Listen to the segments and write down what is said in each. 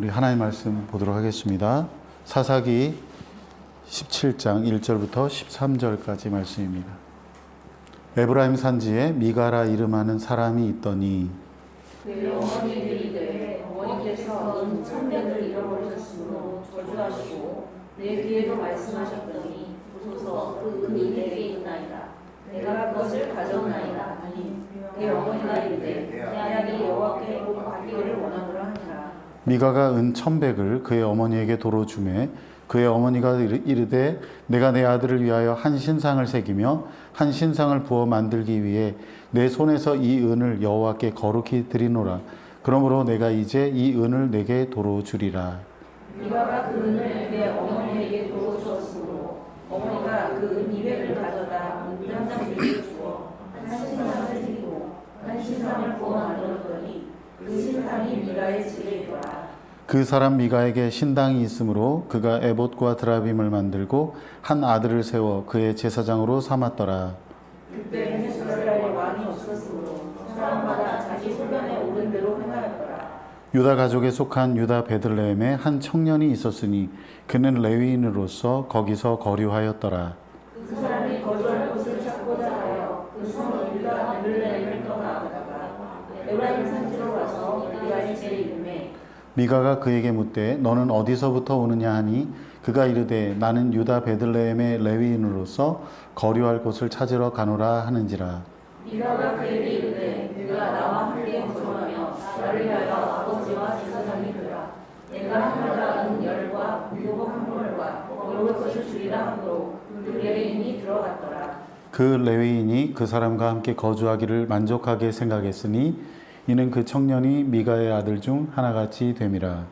우리 하나님 말씀 보도록 하겠습니다. 사사기 17장 1절부터 13절까지 말씀입니다. 에브라임 산지에 미가라 이름하는 사람이 있더니 그의 어머니들이 이르되 어머니께서 은 천백을 잃어버리셨으므로 저주하시고 내 귀에도 말씀하셨더니 보소서 그 은이 내게 있나이다. 내가 그것을 가져오나이다 하니 그의 어머니가 이르되 내 아들이 여호와께 복 받기를 원하노라 하니라. 미가가 은 1,100을 그의 어머니에게 도로 주매 그의 어머니가 이르되 내가 내 아들을 위하여 한 신상을 새기며 한 신상을 부어 만들기 위해 내 손에서 이 은을 여호와께 거룩히 드리노라. 그러므로 내가 이제 이 은을 내게 도로 주리라. 미가가 그 은을 그의 어머니에게 도로 주었으므로 어머니가 그 은 200을 가져다 은장주에게 주어 한 신상을 새기고 한 신상을 부어 만들었더니 그 신상이 미가의 집에 있더라. 그 사람 미가에게 신당이 있으므로 그가 에봇과 드라빔을 만들고 한 아들을 세워 그의 제사장으로 삼았더라. 그때는 이스라엘에 왕이 없었으므로 사람마다 자기 소견에 오른 대로 행하였더라. 유다 가족에 속한 유다 베들레헴에 한 청년이 있었으니 그는 레위인으로서 거기서 거류하였더라. 그 사람이 거주할 곳을 찾고자 하여 그 성 유다 베들레헴을 떠나가다가 에브라임 산지로 와서 미가의 집에 이르매 미가가 그에게 묻되 너는 어디서부터 오느냐 하니 그가 이르되 나는 유다 베들레헴의 레위인으로서 거류할 곳을 찾으러 가노라 하는지라. 미가가 그에게 이르되 네가 나와 함께 거주하며 나를 위하여 아버지와 제사장이 되라. 내가 하늘과 은 열과 묘복 한 벌과 먹을 것을 주리라 하므로 그 레위인이 들어갔더라. 그 레위인이 그 사람과 함께 거주하기를 만족하게 생각했으니 이는 그 청년이 미가의 아들 중 하나같이 됨이라.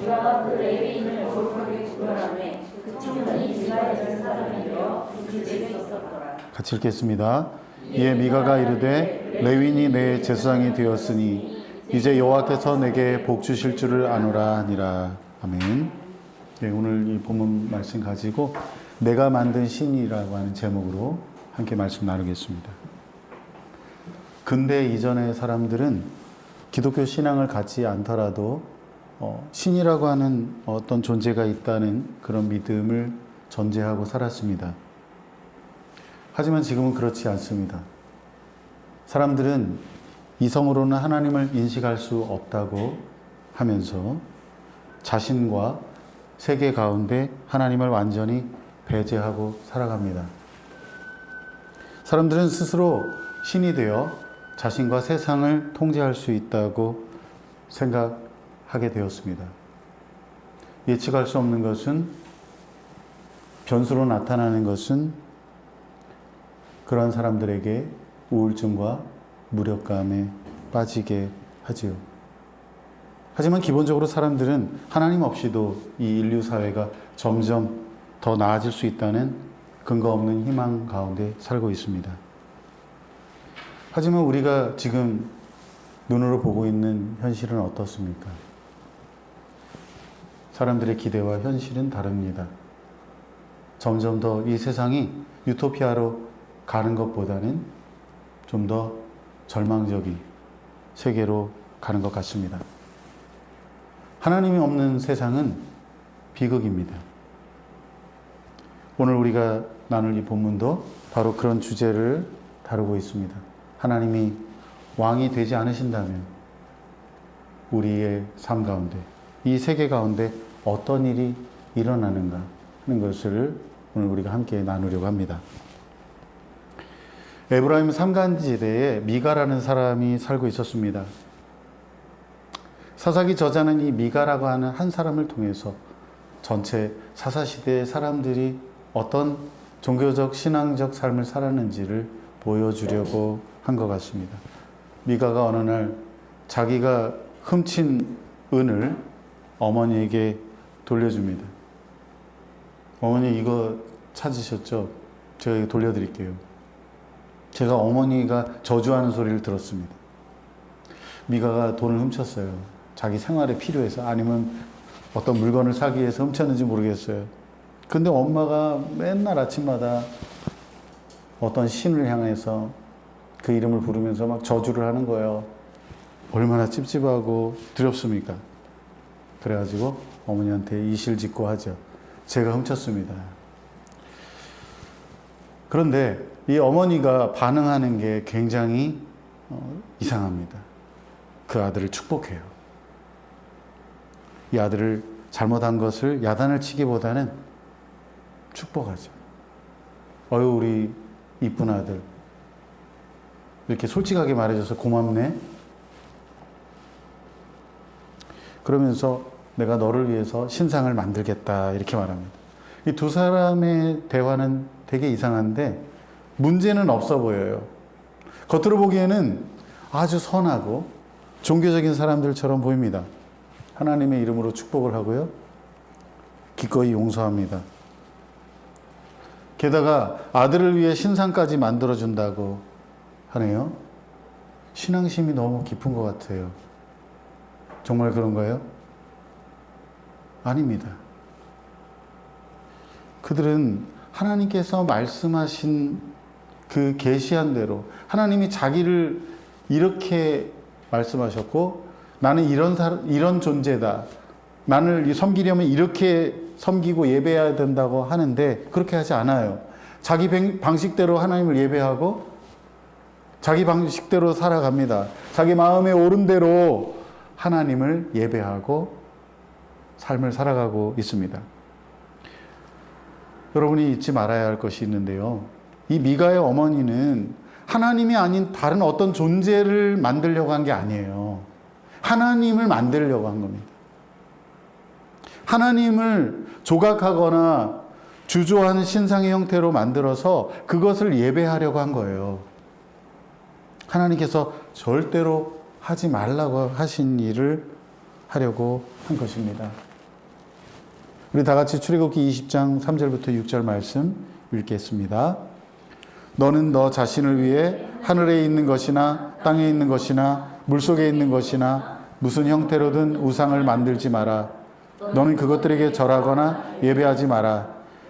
미가가 그 레위인을 거룩하게 구별하매 그 청년이 미가의 제사장이 되어 그 집에 있었더라. 같이 읽겠습니다. 이에 미가가 이르되 레위인이 내 제사장이 되었으니 이제 여호와께서 내게 복 주실 줄을 아노라 하니라. 아멘. 네, 오늘 이 본문 말씀 가지고 내가 만든 신이라고 하는 제목으로 함께 말씀 나누겠습니다. 근대 이전의 사람들은 기독교 신앙을 갖지 않더라도 신이라고 하는 어떤 존재가 있다는 그런 믿음을 전제하고 살았습니다. 하지만 지금은 그렇지 않습니다. 사람들은 이성으로는 하나님을 인식할 수 없다고 하면서 자신과 세계 가운데 하나님을 완전히 배제하고 살아갑니다. 사람들은 스스로 신이 되어 자신과 세상을 통제할 수 있다고 생각하게 되었습니다. 예측할 수 없는 것은, 변수로 나타나는 것은 그런 사람들에게 우울증과 무력감에 빠지게 하지요. 하지만 기본적으로 사람들은 하나님 없이도 이 인류 사회가 점점 더 나아질 수 있다는 근거 없는 희망 가운데 살고 있습니다. 하지만 우리가 지금 눈으로 보고 있는 현실은 어떻습니까? 사람들의 기대와 현실은 다릅니다. 점점 더 이 세상이 유토피아로 가는 것보다는 좀 더 절망적인 세계로 가는 것 같습니다. 하나님이 없는 세상은 비극입니다. 오늘 우리가 나눌 이 본문도 바로 그런 주제를 다루고 있습니다. 하나님이 왕이 되지 않으신다면 우리의 삶 가운데, 이 세계 가운데 어떤 일이 일어나는가 하는 것을 오늘 우리가 함께 나누려고 합니다. 에브라임 산간지대에 미가라는 사람이 살고 있었습니다. 사사기 저자는 이 미가라고 하는 한 사람을 통해서 전체 사사시대의 사람들이 어떤 종교적, 신앙적 삶을 살았는지를 보여주려고 한 것 같습니다. 미가가 어느 날 자기가 훔친 은을 어머니에게 돌려줍니다. 어머니 이거 찾으셨죠? 제가 이거 돌려드릴게요. 제가 어머니가 저주하는 소리를 들었습니다. 미가가 돈을 훔쳤어요. 자기 생활에 필요해서, 아니면 어떤 물건을 사기 위해서 훔쳤는지 모르겠어요. 근데 엄마가 맨날 아침마다 어떤 신을 향해서 그 이름을 부르면서 막 저주를 하는 거예요. 얼마나 찝찝하고 두렵습니까? 그래가지고 어머니한테 이실직고 하죠. 제가 훔쳤습니다. 그런데 이 어머니가 반응하는 게 굉장히 이상합니다. 그 아들을 축복해요. 이 아들을 잘못한 것을 야단을 치기보다는 축복하죠. 어유 우리 이쁜 아들, 이렇게 솔직하게 말해줘서 고맙네. 그러면서 내가 너를 위해서 신상을 만들겠다, 이렇게 말합니다. 이 두 사람의 대화는 되게 이상한데 문제는 없어 보여요. 겉으로 보기에는 아주 선하고 종교적인 사람들처럼 보입니다. 하나님의 이름으로 축복을 하고요, 기꺼이 용서합니다. 게다가 아들을 위해 신상까지 만들어준다고 하네요. 신앙심이 너무 깊은 것 같아요. 정말 그런가요? 아닙니다. 그들은 하나님께서 말씀하신 그 계시한 대로, 하나님이 자기를 이렇게 말씀하셨고, 나는 이런 존재다, 나를 섬기려면 이렇게 섬기고 예배해야 된다고 하는데 그렇게 하지 않아요. 자기 방식대로 하나님을 예배하고 자기 방식대로 살아갑니다. 자기 마음에 옳은 대로 하나님을 예배하고 삶을 살아가고 있습니다. 여러분이 잊지 말아야 할 것이 있는데요, 이 미가의 어머니는 하나님이 아닌 다른 어떤 존재를 만들려고 한 게 아니에요. 하나님을 만들려고 한 겁니다. 하나님을 조각하거나 주조하는 신상의 형태로 만들어서 그것을 예배하려고 한 거예요. 하나님께서 절대로 하지 말라고 하신 일을 하려고 한 것입니다. 우리 다 같이 출애굽기 20장 3절부터 6절 말씀 읽겠습니다. 너는 너 자신을 위해 하늘에 있는 것이나 땅에 있는 것이나 물속에 있는 것이나 무슨 형태로든 우상을 만들지 마라. 너는 그것들에게 절하거나 예배하지 마라.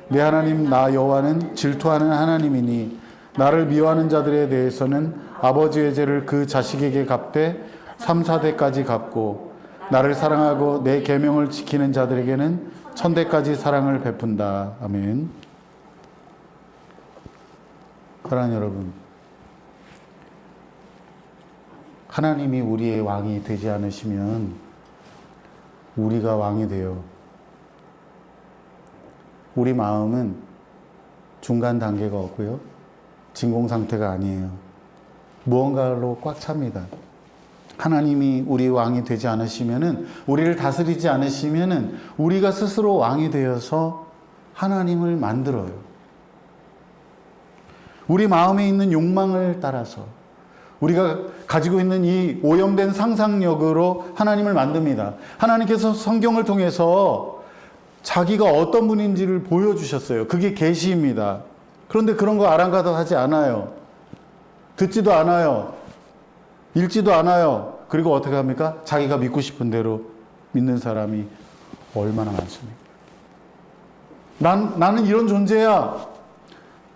내 하나님 나 여호와는 질투하는 하나님이니 나를 미워하는 자들에 대해서는 아버지의 죄를 그 자식에게 갚되 3, 4대까지 갚고 나를 사랑하고 내 계명을 지키는 자들에게는 1000대까지 사랑을 베푼다. 아멘. 사랑하는 여러분, 하나님이 우리의 왕이 되지 않으시면 우리가 왕이 돼요. 우리 마음은 중간 단계가 없고요, 진공 상태가 아니에요. 무언가로 꽉 찹니다. 하나님이 우리 왕이 되지 않으시면은, 우리를 다스리지 않으시면은 우리가 스스로 왕이 되어서 하나님을 만들어요. 우리 마음에 있는 욕망을 따라서 우리가 가지고 있는 이 오염된 상상력으로 하나님을 만듭니다. 하나님께서 성경을 통해서 자기가 어떤 분인지를 보여주셨어요. 그게 계시입니다. 그런데 그런 거 아랑가도 하지 않아요. 듣지도 않아요. 읽지도 않아요. 그리고 어떻게 합니까? 자기가 믿고 싶은 대로 믿는 사람이 얼마나 많습니까? 나는 이런 존재야.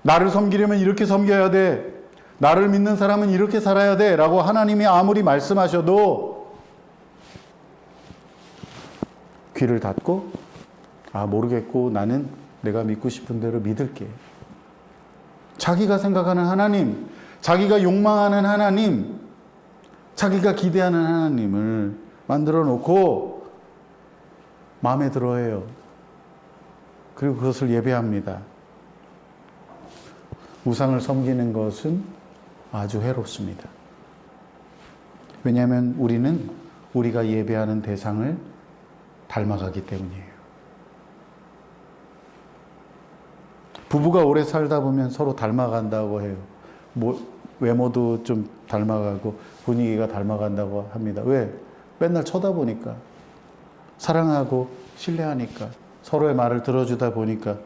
나를 섬기려면 이렇게 섬겨야 돼. 나를 믿는 사람은 이렇게 살아야 돼. 라고 하나님이 아무리 말씀하셔도 귀를 닫고, 모르겠고 나는 내가 믿고 싶은 대로 믿을게. 자기가 생각하는 하나님, 자기가 욕망하는 하나님, 자기가 기대하는 하나님을 만들어 놓고 마음에 들어 해요. 그리고 그것을 예배합니다. 우상을 섬기는 것은 아주 해롭습니다. 왜냐하면 우리는 우리가 예배하는 대상을 닮아가기 때문이에요. 부부가 오래 살다 보면 서로 닮아간다고 해요. 외모도 좀 닮아가고 분위기가 닮아간다고 합니다. 왜? 맨날 쳐다보니까, 사랑하고 신뢰하니까, 서로의 말을 들어주다 보니까.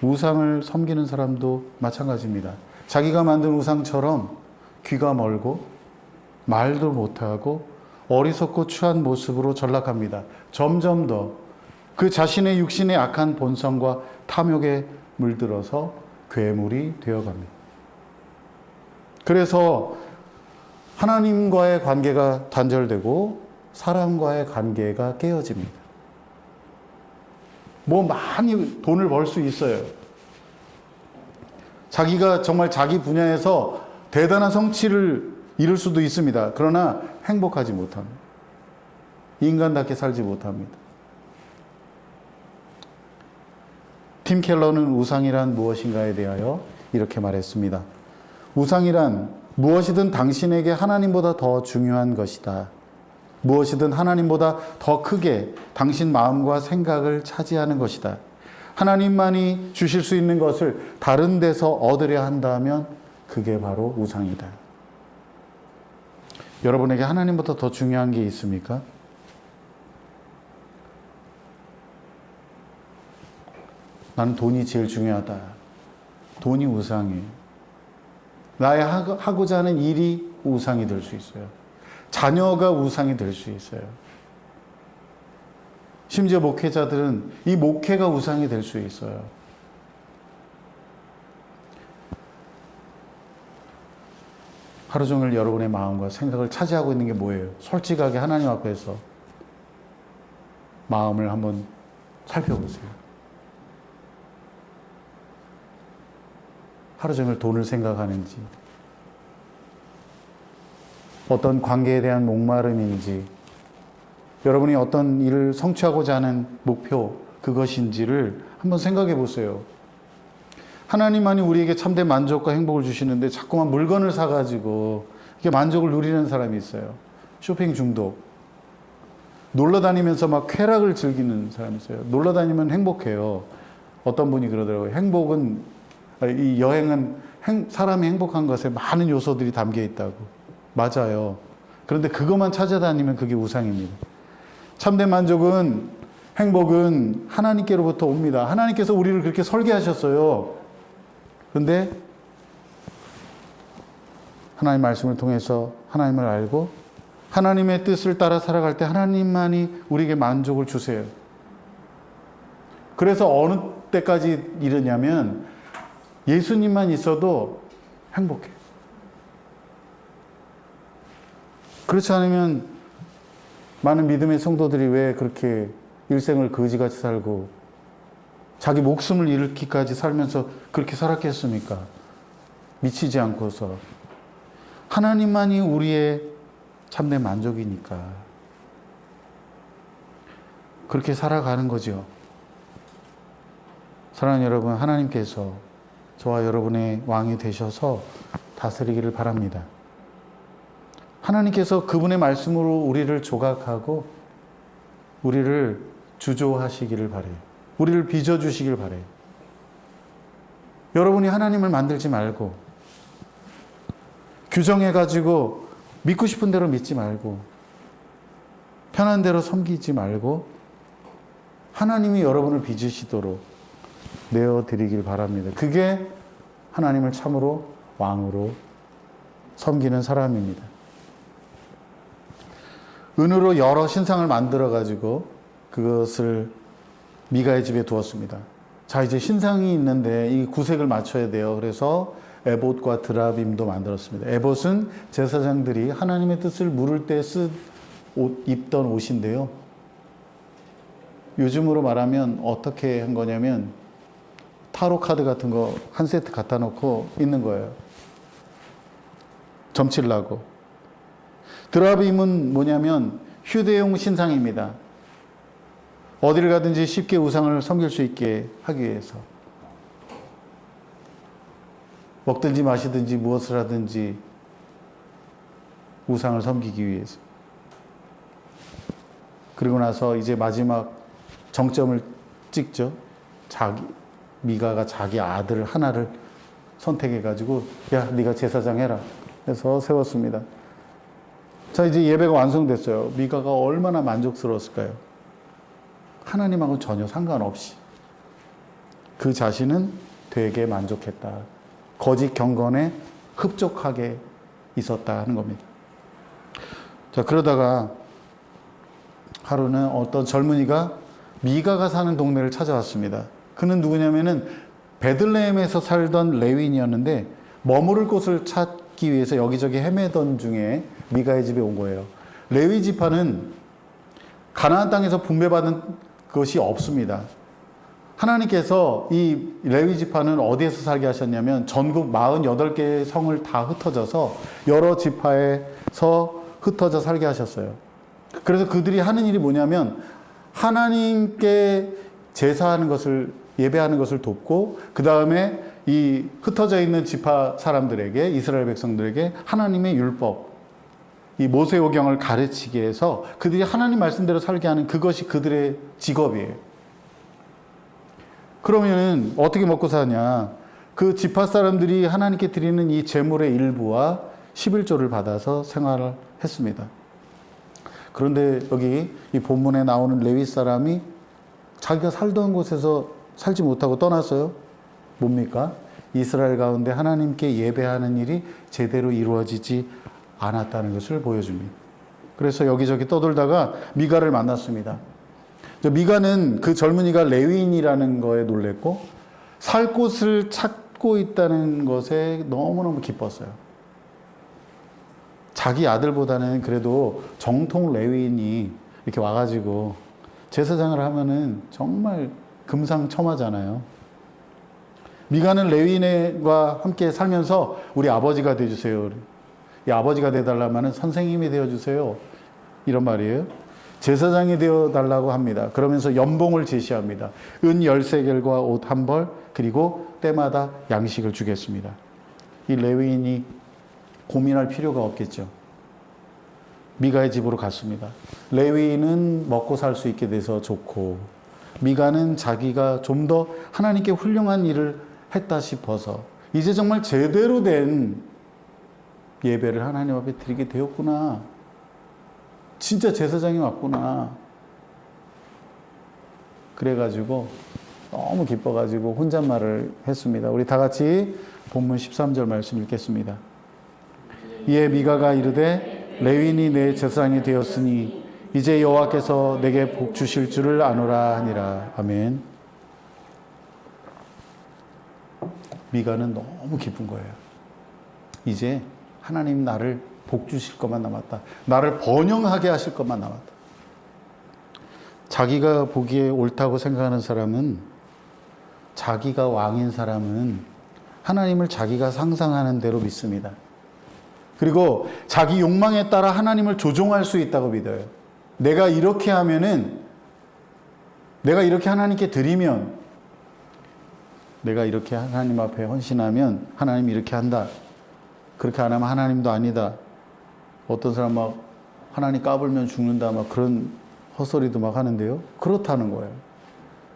우상을 섬기는 사람도 마찬가지입니다. 자기가 만든 우상처럼 귀가 멀고 말도 못하고 어리석고 추한 모습으로 전락합니다. 점점 더 그 자신의 육신의 악한 본성과 탐욕에 물들어서 괴물이 되어갑니다. 그래서 하나님과의 관계가 단절되고 사람과의 관계가 깨어집니다. 뭐 많이 돈을 벌 수 있어요. 자기가 정말 자기 분야에서 대단한 성취를 이룰 수도 있습니다. 그러나 행복하지 못합니다. 인간답게 살지 못합니다. 팀 켈러는 우상이란 무엇인가에 대하여 이렇게 말했습니다. 우상이란 무엇이든 당신에게 하나님보다 더 중요한 것이다. 무엇이든 하나님보다 더 크게 당신 마음과 생각을 차지하는 것이다. 하나님만이 주실 수 있는 것을 다른 데서 얻으려 한다면 그게 바로 우상이다. 여러분에게 하나님보다 더 중요한 게 있습니까? 나는 돈이 제일 중요하다. 돈이 우상이에요. 나의 하고자 하는 일이 우상이 될 수 있어요. 자녀가 우상이 될 수 있어요. 심지어 목회자들은 이 목회가 우상이 될 수 있어요. 하루 종일 여러분의 마음과 생각을 차지하고 있는 게 뭐예요? 솔직하게 하나님 앞에서 마음을 한번 살펴보세요. 하루 종일 돈을 생각하는지, 어떤 관계에 대한 목마름인지, 여러분이 어떤 일을 성취하고자 하는 목표, 그것인지를 한번 생각해 보세요. 하나님만이 우리에게 참된 만족과 행복을 주시는데 자꾸만 물건을 사가지고 이렇게 만족을 누리는 사람이 있어요. 쇼핑 중독. 놀러 다니면서 막 쾌락을 즐기는 사람이 있어요. 놀러 다니면 행복해요. 어떤 분이 그러더라고요. 이 여행은 사람이 행복한 것에 많은 요소들이 담겨 있다고. 맞아요. 그런데 그것만 찾아다니면 그게 우상입니다. 참된 만족은, 행복은 하나님께로부터 옵니다. 하나님께서 우리를 그렇게 설계하셨어요. 그런데 하나님 말씀을 통해서 하나님을 알고 하나님의 뜻을 따라 살아갈 때 하나님만이 우리에게 만족을 주세요. 그래서 어느 때까지 이르냐면 예수님만 있어도 행복해요. 그렇지 않으면 많은 믿음의 성도들이 왜 그렇게 일생을 거지같이 살고 자기 목숨을 잃기까지 살면서 그렇게 살았겠습니까? 미치지 않고서. 하나님만이 우리의 참된 만족이니까 그렇게 살아가는 거죠. 사랑하는 여러분, 하나님께서 저와 여러분의 왕이 되셔서 다스리기를 바랍니다. 하나님께서 그분의 말씀으로 우리를 조각하고 우리를 주조하시기를 바래요. 우리를 빚어주시길 바래요. 여러분이 하나님을 만들지 말고 규정해가지고 믿고 싶은 대로 믿지 말고 편한 대로 섬기지 말고 하나님이 여러분을 빚으시도록 내어드리길 바랍니다. 그게 하나님을 참으로 왕으로 섬기는 사람입니다. 은으로 여러 신상을 만들어가지고 그것을 미가의 집에 두었습니다. 자, 이제 신상이 있는데 이 구색을 맞춰야 돼요. 그래서 에봇과 드라빔도 만들었습니다. 에봇은 제사장들이 하나님의 뜻을 물을 때 입던 옷인데요. 요즘으로 말하면 어떻게 한 거냐면 타로 카드 같은 거 한 세트 갖다 놓고 있는 거예요. 점치려고. 드라빔은 뭐냐면 휴대용 신상입니다. 어디를 가든지 쉽게 우상을 섬길 수 있게 하기 위해서. 먹든지 마시든지 무엇을 하든지 우상을 섬기기 위해서. 그리고 나서 이제 마지막 정점을 찍죠. 미가가 자기 아들 하나를 선택해가지고 야, 네가 제사장 해라 해서 세웠습니다. 자, 이제 예배가 완성됐어요. 미가가 얼마나 만족스러웠을까요? 하나님하고 전혀 상관없이 그 자신은 되게 만족했다. 거짓 경건에 흡족하게 있었다 하는 겁니다. 자, 그러다가 하루는 어떤 젊은이가 미가가 사는 동네를 찾아왔습니다. 그는 누구냐면은 베들레헴에서 살던 레위인이었는데 머무를 곳을 찾기 위해서 여기저기 헤매던 중에 미가의 집에 온 거예요. 레위 지파는 가나안 땅에서 분배받은 것이 없습니다. 하나님께서 이 레위 지파는 어디에서 살게 하셨냐면 전국 48개의 성을 다 흩어져서 여러 지파에서 흩어져 살게 하셨어요. 그래서 그들이 하는 일이 뭐냐면 하나님께 제사하는 것을, 예배하는 것을 돕고, 그 다음에 이 흩어져 있는 지파 사람들에게, 이스라엘 백성들에게 하나님의 율법, 이 모세오경을 가르치게 해서 그들이 하나님 말씀대로 살게 하는, 그것이 그들의 직업이에요. 그러면 어떻게 먹고 사냐? 그 지파 사람들이 하나님께 드리는 이 제물의 일부와 11조를 받아서 생활을 했습니다. 그런데 여기 이 본문에 나오는 레위 사람이 자기가 살던 곳에서 살지 못하고 떠났어요. 뭡니까? 이스라엘 가운데 하나님께 예배하는 일이 제대로 이루어지지 않았다는 것을 보여줍니다. 그래서 여기저기 떠돌다가 미가를 만났습니다. 미가는 그 젊은이가 레위인이라는 거에 놀랬고, 살 곳을 찾고 있다는 것에 너무너무 기뻤어요. 자기 아들보다는 그래도 정통 레위인이 이렇게 와가지고 제사장을 하면은 정말 금상첨화잖아요. 미가는 레위인과 함께 살면서 우리 아버지가 되어주세요. 이 아버지가 되어달라면 선생님이 되어주세요. 이런 말이에요. 제사장이 되어달라고 합니다. 그러면서 연봉을 제시합니다. 은 13개과 옷 1벌, 그리고 때마다 양식을 주겠습니다. 이 레위인이 고민할 필요가 없겠죠. 미가의 집으로 갔습니다. 레위인은 먹고 살 수 있게 돼서 좋고, 미가는 자기가 좀 더 하나님께 훌륭한 일을 했다 싶어서 이제 정말 제대로 된 예배를 하나님 앞에 드리게 되었구나. 진짜 제사장이 왔구나. 그래가지고 너무 기뻐가지고 혼잣말을 했습니다. 우리 다 같이 본문 13절 말씀 읽겠습니다. 이에 미가가 이르되 레위인이 내 제사장이 되었으니 이제 여호와께서 내게 복 주실 줄을 아노라 하니라. 아멘. 미가는 너무 기쁜 거예요. 이제 하나님 나를 복 주실 것만 남았다. 나를 번영하게 하실 것만 남았다. 자기가 보기에 옳다고 생각하는 사람은, 자기가 왕인 사람은 하나님을 자기가 상상하는 대로 믿습니다. 그리고 자기 욕망에 따라 하나님을 조종할 수 있다고 믿어요. 내가 이렇게 하면은, 내가 이렇게 하나님께 드리면, 내가 이렇게 하나님 앞에 헌신하면 하나님이 이렇게 한다. 그렇게 안 하면 하나님도 아니다. 어떤 사람 막 하나님 까불면 죽는다, 막 그런 헛소리도 막 하는데요. 그렇다는 거예요.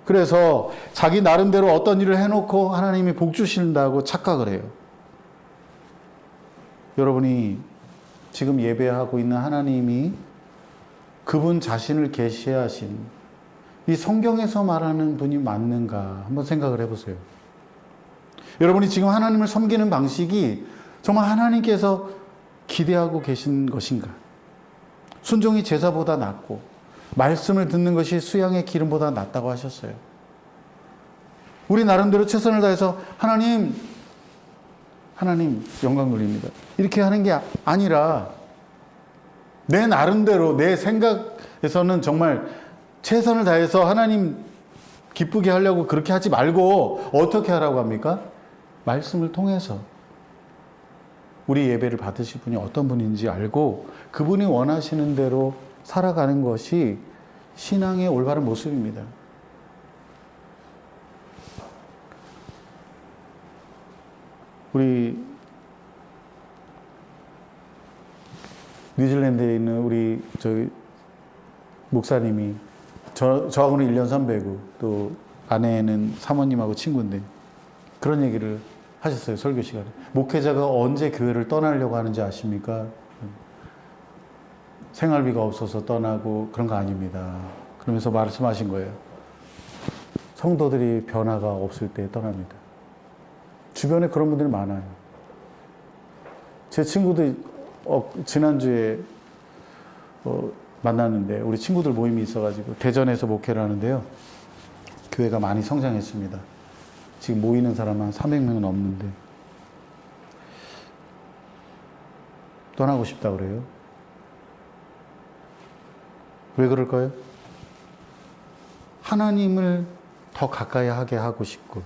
그래서 자기 나름대로 어떤 일을 해놓고 하나님이 복 주신다고 착각을 해요. 여러분이 지금 예배하고 있는 하나님이 그분 자신을 계시하신 이 성경에서 말하는 분이 맞는가 한번 생각을 해보세요. 여러분이 지금 하나님을 섬기는 방식이 정말 하나님께서 기대하고 계신 것인가? 순종이 제사보다 낫고 말씀을 듣는 것이 수양의 기름보다 낫다고 하셨어요. 우리 나름대로 최선을 다해서 하나님 영광 돌립니다. 이렇게 하는 게 아니라 내 나름대로 내 생각에서는 정말 최선을 다해서 하나님 기쁘게 하려고 그렇게 하지 말고 어떻게 하라고 합니까? 말씀을 통해서 우리 예배를 받으실 분이 어떤 분인지 알고 그분이 원하시는 대로 살아가는 것이 신앙의 올바른 모습입니다. 우리 뉴질랜드에 있는 우리 저희 목사님이 저하고는 1년 선배고 또 아내는 사모님하고 친구인데 그런 얘기를 하셨어요. 설교 시간에. 목회자가 언제 교회를 떠나려고 하는지 아십니까? 생활비가 없어서 떠나고 그런 거 아닙니다. 그러면서 말씀하신 거예요. 성도들이 변화가 없을 때 떠납니다. 주변에 그런 분들이 많아요. 제 친구들 지난주에 만났는데 우리 친구들 모임이 있어가지고 대전에서 목회를 하는데요. 교회가 많이 성장했습니다. 지금 모이는 사람 한 300명은 넘는데 떠나고 싶다 그래요. 왜 그럴까요? 하나님을 더 가까이 하게 하고 싶고,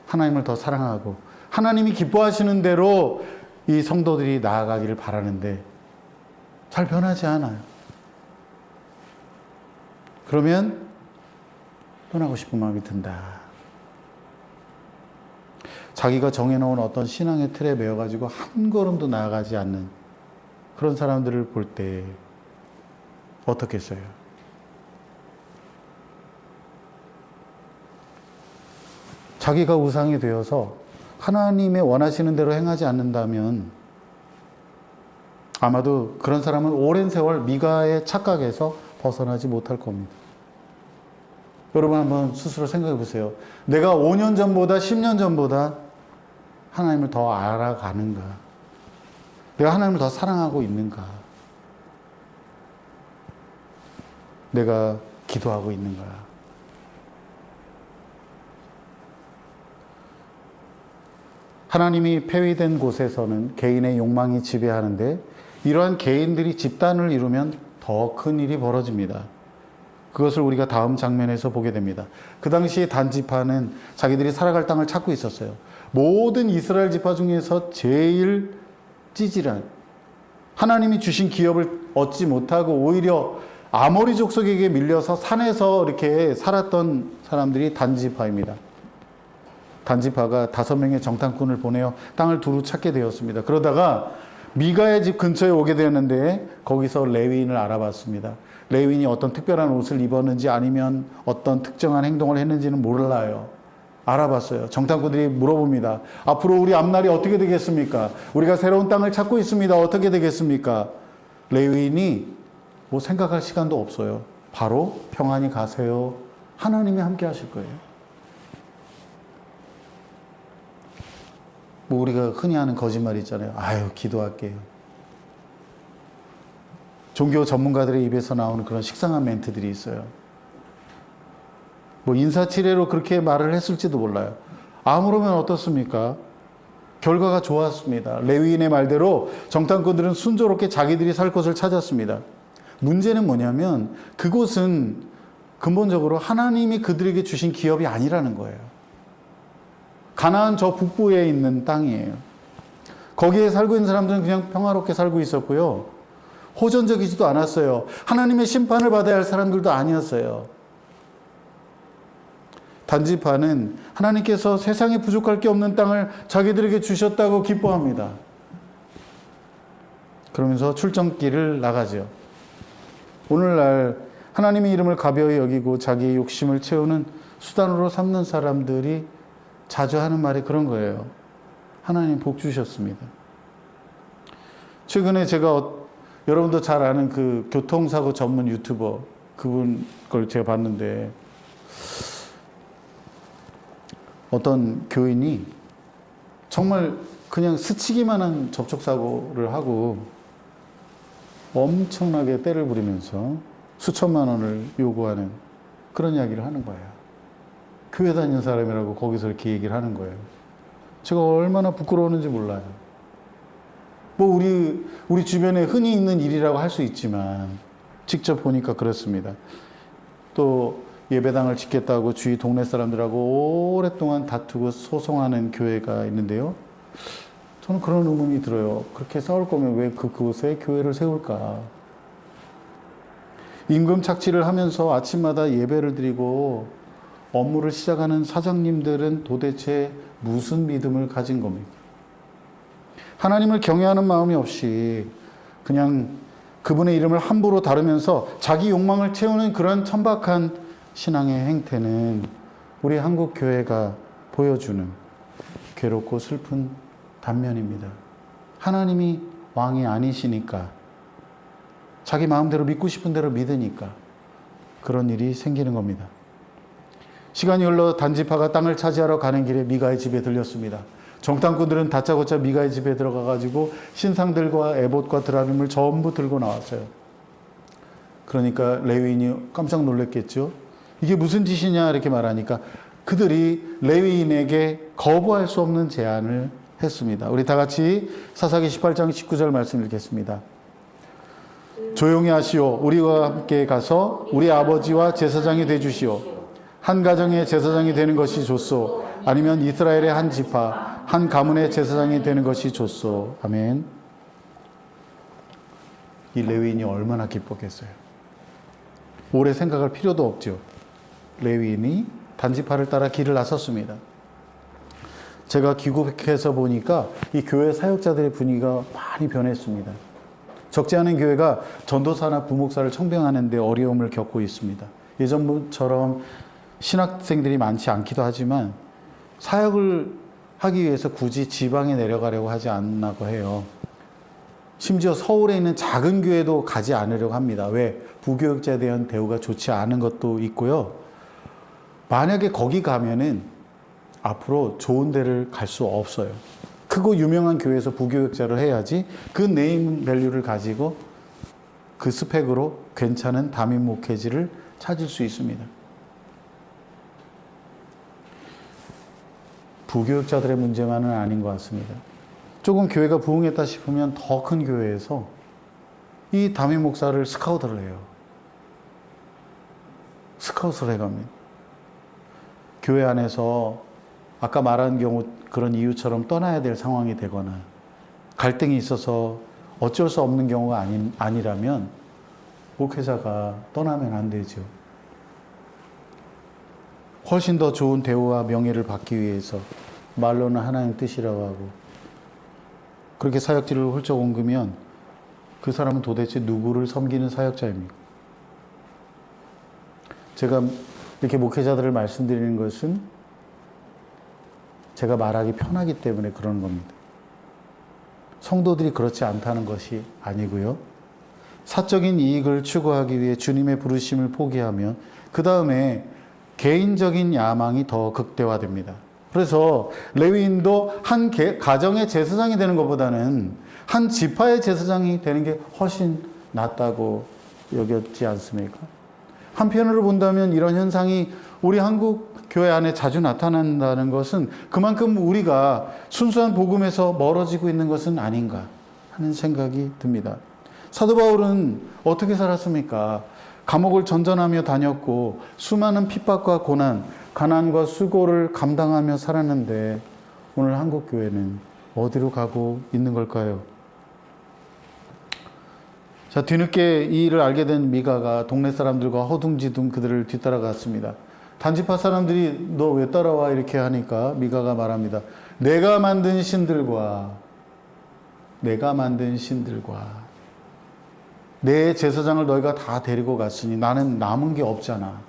하나님을 더 사랑하고, 하나님이 기뻐하시는 대로 이 성도들이 나아가기를 바라는데 잘 변하지 않아요. 그러면 떠나고 싶은 마음이 든다. 자기가 정해놓은 어떤 신앙의 틀에 매여가지고 한 걸음도 나아가지 않는 그런 사람들을 볼 때 어떻겠어요? 자기가 우상이 되어서 하나님의 원하시는 대로 행하지 않는다면 아마도 그런 사람은 오랜 세월 미가의 착각에서 벗어나지 못할 겁니다. 여러분 한번 스스로 생각해 보세요. 내가 5년 전보다 10년 전보다 하나님을 더 알아가는가? 내가 하나님을 더 사랑하고 있는가? 내가 기도하고 있는가? 하나님이 폐위된 곳에서는 개인의 욕망이 지배하는데 이러한 개인들이 집단을 이루면 더 큰 일이 벌어집니다. 그것을 우리가 다음 장면에서 보게 됩니다. 그 당시 단지파는 자기들이 살아갈 땅을 찾고 있었어요. 모든 이스라엘 지파 중에서 제일 찌질한, 하나님이 주신 기업을 얻지 못하고 오히려 아모리 족속에게 밀려서 산에서 이렇게 살았던 사람들이 단지파입니다. 단지파가 5명의 정탐꾼을 보내어 땅을 두루 찾게 되었습니다. 그러다가 미가의 집 근처에 오게 되었는데 거기서 레위인을 알아봤습니다. 레위인이 어떤 특별한 옷을 입었는지 아니면 어떤 특정한 행동을 했는지는 몰라요. 알아봤어요. 정탐꾼들이 물어봅니다. 앞으로 우리 앞날이 어떻게 되겠습니까? 우리가 새로운 땅을 찾고 있습니다. 어떻게 되겠습니까? 레위인이 뭐 생각할 시간도 없어요. 바로 평안히 가세요. 하나님이 함께 하실 거예요. 뭐 우리가 흔히 하는 거짓말 있잖아요. 아유, 기도할게요. 종교 전문가들의 입에서 나오는 그런 식상한 멘트들이 있어요. 뭐 인사치레로 그렇게 말을 했을지도 몰라요. 아무러면 어떻습니까? 결과가 좋았습니다. 레위인의 말대로 정탐꾼들은 순조롭게 자기들이 살 곳을 찾았습니다. 문제는 뭐냐면 그곳은 근본적으로 하나님이 그들에게 주신 기업이 아니라는 거예요. 가나안 저 북부에 있는 땅이에요. 거기에 살고 있는 사람들은 그냥 평화롭게 살고 있었고요. 호전적이지도 않았어요. 하나님의 심판을 받아야 할 사람들도 아니었어요. 단지파는 하나님께서 세상에 부족할 게 없는 땅을 자기들에게 주셨다고 기뻐합니다. 그러면서 출정길을 나가죠. 오늘날 하나님의 이름을 가벼이 여기고 자기의 욕심을 채우는 수단으로 삼는 사람들이 자주 하는 말이 그런 거예요. 하나님 복 주셨습니다. 최근에 제가 여러분도 잘 아는 그 교통사고 전문 유튜버 그분 걸 제가 봤는데 어떤 교인이 정말 그냥 스치기만 한 접촉사고를 하고 엄청나게 때를 부리면서 수천만 원을 요구하는 그런 이야기를 하는 거예요. 교회 다니는 사람이라고 거기서 이렇게 얘기를 하는 거예요. 제가 얼마나 부끄러웠는지 몰라요. 뭐 우리 주변에 흔히 있는 일이라고 할 수 있지만 직접 보니까 그렇습니다. 또 예배당을 짓겠다고 주위 동네 사람들하고 오랫동안 다투고 소송하는 교회가 있는데요. 저는 그런 의문이 들어요. 그렇게 싸울 거면 왜 그곳에 교회를 세울까? 임금 착취를 하면서 아침마다 예배를 드리고 업무를 시작하는 사장님들은 도대체 무슨 믿음을 가진 겁니까? 하나님을 경외하는 마음이 없이 그냥 그분의 이름을 함부로 다루면서 자기 욕망을 채우는 그런 천박한 신앙의 행태는 우리 한국 교회가 보여주는 괴롭고 슬픈 단면입니다. 하나님이 왕이 아니시니까 자기 마음대로 믿고 싶은 대로 믿으니까 그런 일이 생기는 겁니다. 시간이 흘러 단지파가 땅을 차지하러 가는 길에 미가의 집에 들렸습니다. 정탐꾼들은 다짜고짜 미가의 집에 들어가가지고 신상들과 에봇과 드라빔을 전부 들고 나왔어요. 그러니까 레위인이 깜짝 놀랐겠죠. 이게 무슨 짓이냐 이렇게 말하니까 그들이 레위인에게 거부할 수 없는 제안을 했습니다. 우리 다 같이 사사기 18장 19절 말씀 읽겠습니다. 조용히 하시오. 우리와 함께 가서 우리 아버지와 제사장이 되주시오. 한 가정의 제사장이 되는 것이 좋소. 아니면 이스라엘의 한 지파, 한 가문의 제사장이 되는 것이 좋소. 아멘. 이 레위인이 얼마나 기뻤겠어요. 오래 생각할 필요도 없죠. 레위인이 단지파를 따라 길을 나섰습니다. 제가 귀국해서 보니까 이 교회 사역자들의 분위기가 많이 변했습니다. 적지 않은 교회가 전도사나 부목사를 청빙하는 데 어려움을 겪고 있습니다. 예전처럼 신학생들이 많지 않기도 하지만 사역을 하기 위해서 굳이 지방에 내려가려고 하지 않나고 해요. 심지어 서울에 있는 작은 교회도 가지 않으려고 합니다. 왜? 부교육자에 대한 대우가 좋지 않은 것도 있고요. 만약에 거기 가면은 앞으로 좋은 데를 갈 수 없어요. 크고 유명한 교회에서 부교육자를 해야지 그 네임 밸류를 가지고 그 스펙으로 괜찮은 담임 목회지를 찾을 수 있습니다. 부교육자들의 문제만은 아닌 것 같습니다. 조금 교회가 부흥했다 싶으면 더 큰 교회에서 이 담임 목사를 스카우트를 해요. 스카우트를 해갑니다. 교회 안에서 아까 말한 경우 그런 이유처럼 떠나야 될 상황이 되거나 갈등이 있어서 어쩔 수 없는 경우가 아니라면 목회자가 떠나면 안 되죠. 훨씬 더 좋은 대우와 명예를 받기 위해서 말로는 하나님 뜻이라고 하고 그렇게 사역지를 훌쩍 옮기면 그 사람은 도대체 누구를 섬기는 사역자입니까? 제가 이렇게 목회자들을 말씀드리는 것은 제가 말하기 편하기 때문에 그러는 겁니다. 성도들이 그렇지 않다는 것이 아니고요. 사적인 이익을 추구하기 위해 주님의 부르심을 포기하면 그 다음에 개인적인 야망이 더 극대화됩니다. 그래서 레위인도 한 가정의 제사장이 되는 것보다는 한 지파의 제사장이 되는 게 훨씬 낫다고 여겼지 않습니까? 한편으로 본다면 이런 현상이 우리 한국 교회 안에 자주 나타난다는 것은 그만큼 우리가 순수한 복음에서 멀어지고 있는 것은 아닌가 하는 생각이 듭니다. 사도 바울은 어떻게 살았습니까? 감옥을 전전하며 다녔고 수많은 핍박과 고난, 가난과 수고를 감당하며 살았는데 오늘 한국 교회는 어디로 가고 있는 걸까요? 자, 뒤늦게 이 일을 알게 된 미가가 동네 사람들과 허둥지둥 그들을 뒤따라갔습니다. 단지파 사람들이 너 왜 따라와 이렇게 하니까 미가가 말합니다. 내가 만든 신들과 내 제사장을 너희가 다 데리고 갔으니 나는 남은 게 없잖아.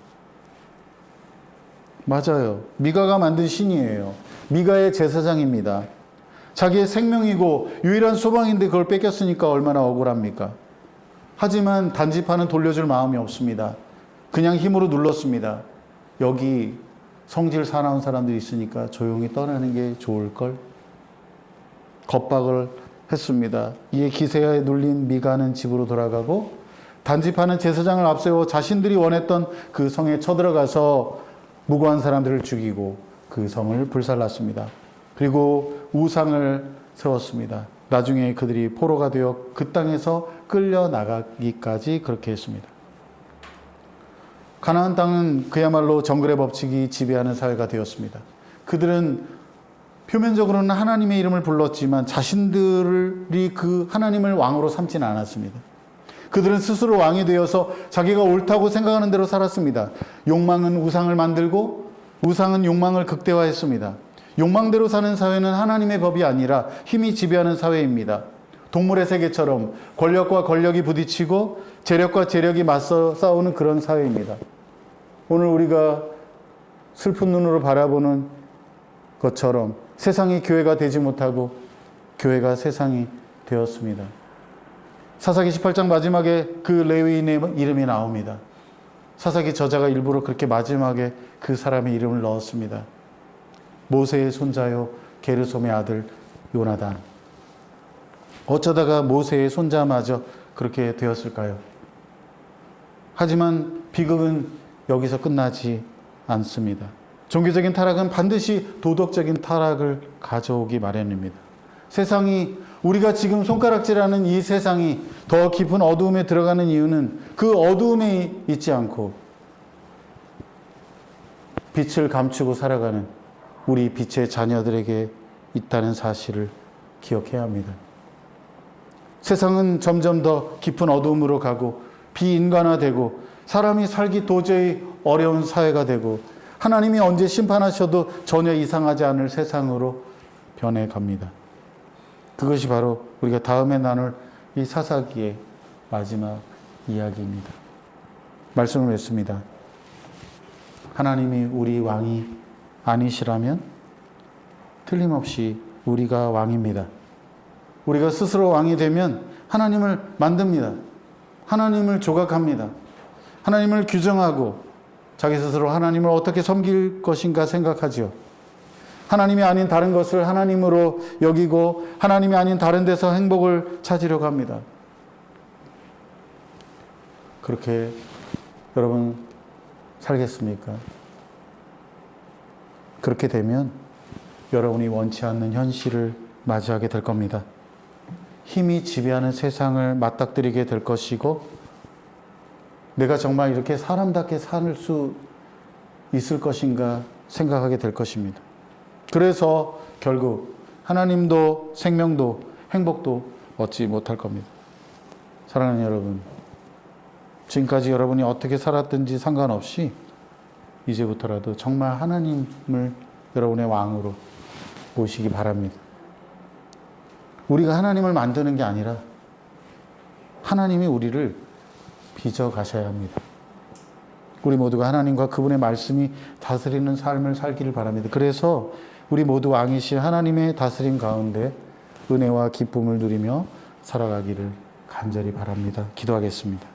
맞아요. 미가가 만든 신이에요. 미가의 제사장입니다. 자기의 생명이고 유일한 소망인데 그걸 뺏겼으니까 얼마나 억울합니까? 하지만 단지파는 돌려줄 마음이 없습니다. 그냥 힘으로 눌렀습니다. 여기 성질 사나운 사람들이 있으니까 조용히 떠나는 게 좋을걸? 겁박을 했습니다. 이에 기세에 눌린 미가는 집으로 돌아가고 단지파는 제사장을 앞세워 자신들이 원했던 그 성에 쳐들어가서 무고한 사람들을 죽이고 그 성을 불살랐습니다. 그리고 우상을 세웠습니다. 나중에 그들이 포로가 되어 그 땅에서 끌려나가기까지 그렇게 했습니다. 가나안 땅은 그야말로 정글의 법칙이 지배하는 사회가 되었습니다. 그들은 표면적으로는 하나님의 이름을 불렀지만 자신들이 그 하나님을 왕으로 삼지는 않았습니다. 그들은 스스로 왕이 되어서 자기가 옳다고 생각하는 대로 살았습니다. 욕망은 우상을 만들고 우상은 욕망을 극대화했습니다. 욕망대로 사는 사회는 하나님의 법이 아니라 힘이 지배하는 사회입니다. 동물의 세계처럼 권력과 권력이 부딪히고 재력과 재력이 맞서 싸우는 그런 사회입니다. 오늘 우리가 슬픈 눈으로 바라보는 것처럼 세상이 교회가 되지 못하고 교회가 세상이 되었습니다. 사사기 18장 마지막에 그 레위인의 이름이 나옵니다. 사사기 저자가 일부러 그렇게 마지막에 그 사람의 이름을 넣었습니다. 모세의 손자요 게르솜의 아들 요나단. 어쩌다가 모세의 손자마저 그렇게 되었을까요? 하지만 비극은 여기서 끝나지 않습니다. 종교적인 타락은 반드시 도덕적인 타락을 가져오기 마련입니다. 세상이 우리가 지금 손가락질하는 이 세상이 더 깊은 어두움에 들어가는 이유는 그 어두움에 있지 않고 빛을 감추고 살아가는 우리 빛의 자녀들에게 있다는 사실을 기억해야 합니다. 세상은 점점 더 깊은 어두움으로 가고 비인간화되고 사람이 살기 도저히 어려운 사회가 되고 하나님이 언제 심판하셔도 전혀 이상하지 않을 세상으로 변해갑니다. 그것이 바로 우리가 다음에 나눌 이 사사기의 마지막 이야기입니다. 말씀을 맺습니다. 하나님이 우리 왕이 아니시라면 틀림없이 우리가 왕입니다. 우리가 스스로 왕이 되면 하나님을 만듭니다. 하나님을 조각합니다. 하나님을 규정하고 자기 스스로 하나님을 어떻게 섬길 것인가 생각하죠. 하나님이 아닌 다른 것을 하나님으로 여기고 하나님이 아닌 다른 데서 행복을 찾으려고 합니다. 그렇게 여러분 살겠습니까? 그렇게 되면 여러분이 원치 않는 현실을 맞이하게 될 겁니다. 힘이 지배하는 세상을 맞닥뜨리게 될 것이고 내가 정말 이렇게 사람답게 살 수 있을 것인가 생각하게 될 것입니다. 그래서 결국 하나님도 생명도 행복도 얻지 못할 겁니다. 사랑하는 여러분, 지금까지 여러분이 어떻게 살았든지 상관없이 이제부터라도 정말 하나님을 여러분의 왕으로 모시기 바랍니다. 우리가 하나님을 만드는 게 아니라 하나님이 우리를 빚어 가셔야 합니다. 우리 모두가 하나님과 그분의 말씀이 다스리는 삶을 살기를 바랍니다. 그래서 우리 모두 왕이신 하나님의 다스림 가운데 은혜와 기쁨을 누리며 살아가기를 간절히 바랍니다. 기도하겠습니다.